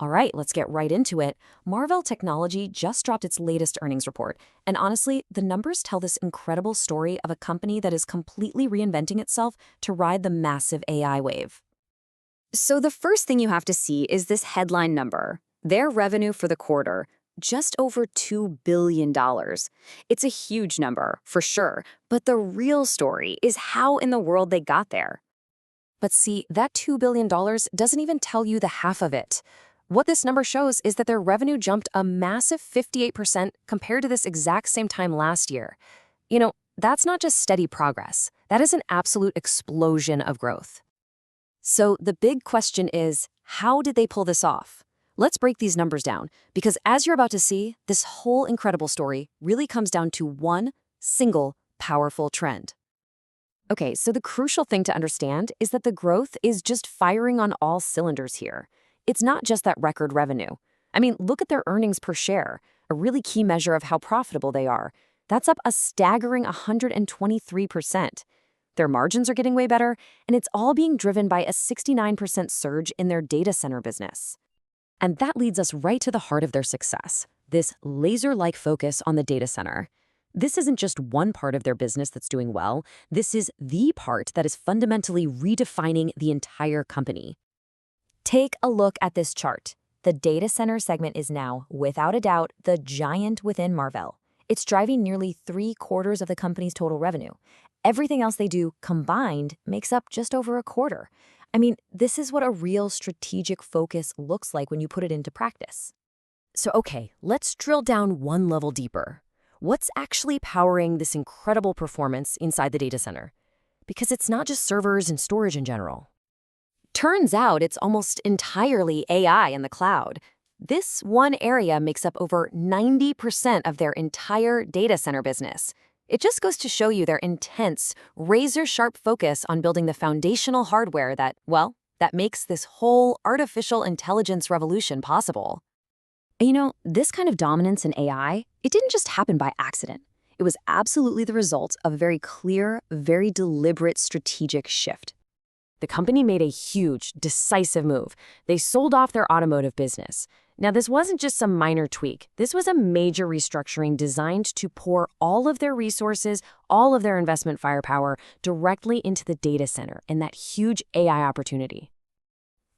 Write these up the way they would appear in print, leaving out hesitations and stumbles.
All right, let's get right into it. Marvell Technology just dropped its latest earnings report. And honestly, the numbers tell this incredible story of a company that is completely reinventing itself to ride the massive AI wave. So the first thing you have to see is this headline number. Their revenue for the quarter, just over $2 billion. It's a huge number, for sure, but the real story is how in the world they got there. But see, that $2 billion doesn't even tell you the half of it. What this number shows is that their revenue jumped a massive 58% compared to this exact same time last year. That's not just steady progress. That is an absolute explosion of growth. So the big question is, how did they pull this off? Let's break these numbers down, because as you're about to see, this whole incredible story really comes down to one single powerful trend. Okay, so the crucial thing to understand is that the growth is just firing on all cylinders here. It's not just that record revenue. I mean, look at their earnings per share, a really key measure of how profitable they are. That's up a staggering 123%. Their margins are getting way better, and it's all being driven by a 69% surge in their data center business. And that leads us right to the heart of their success, this laser-like focus on the data center. This isn't just one part of their business that's doing well. This is the part that is fundamentally redefining the entire company. Take a look at this chart. The data center segment is now, without a doubt, the giant within Marvell. It's driving nearly 3/4 of the company's total revenue. Everything else they do combined makes up just over a quarter. I mean, this is what a real strategic focus looks like when you put it into practice. So okay, let's drill down one level deeper. What's actually powering this incredible performance inside the data center? Because it's not just servers and storage in general. Turns out it's almost entirely AI in the cloud. This one area makes up over 90% of their entire data center business. It just goes to show you their intense, razor-sharp focus on building the foundational hardware that makes this whole artificial intelligence revolution possible. This kind of dominance in AI, it didn't just happen by accident. It was absolutely the result of a very clear, very deliberate strategic shift. The company made a huge, decisive move. They sold off their automotive business. Now, this wasn't just some minor tweak. This was a major restructuring designed to pour all of their resources, all of their investment firepower, directly into the data center and that huge AI opportunity.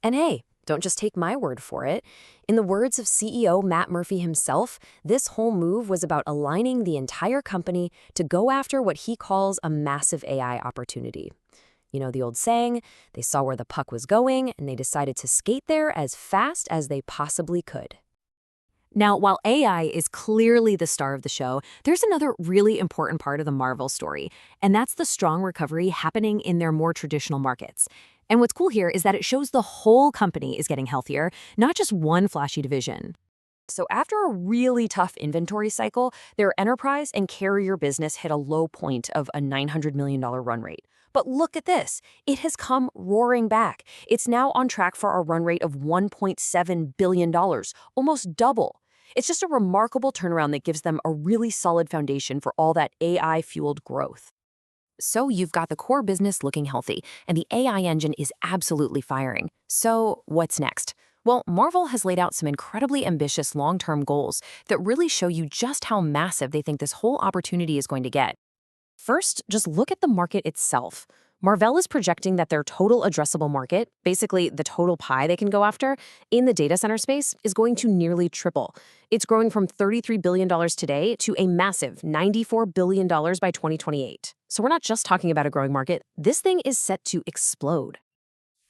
And hey, don't just take my word for it. In the words of CEO Matt Murphy himself, this whole move was about aligning the entire company to go after what he calls a massive AI opportunity. You know the old saying, they saw where the puck was going, and they decided to skate there as fast as they possibly could. Now, while AI is clearly the star of the show, there's another really important part of the Marvell story, and that's the strong recovery happening in their more traditional markets. And what's cool here is that it shows the whole company is getting healthier, not just one flashy division. So after a really tough inventory cycle, their enterprise and carrier business hit a low point of a $900 million run rate. But look at this. It has come roaring back. It's now on track for a run rate of $1.7 billion, almost double. It's just a remarkable turnaround that gives them a really solid foundation for all that AI-fueled growth. So you've got the core business looking healthy, and the AI engine is absolutely firing. So what's next? Well, Marvell has laid out some incredibly ambitious long-term goals that really show you just how massive they think this whole opportunity is going to get. First, just look at the market itself. Marvell is projecting that their total addressable market, basically the total pie they can go after, in the data center space is going to nearly triple. It's growing from $33 billion today to a massive $94 billion by 2028. So we're not just talking about a growing market. This thing is set to explode.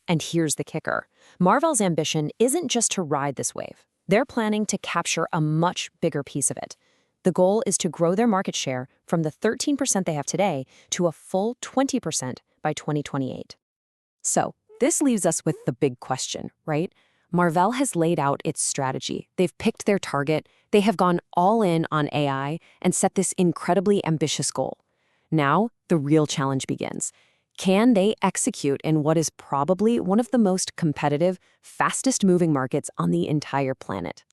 And here's the kicker. Marvell's ambition isn't just to ride this wave. They're planning to capture a much bigger piece of it. The goal is to grow their market share from the 13% they have today to a full 20% by 2028. So this leaves us with the big question, right? Marvell has laid out its strategy. They've picked their target. They have gone all in on AI and set this incredibly ambitious goal. Now, the real challenge begins. Can they execute in what is probably one of the most competitive, fastest-moving markets on the entire planet?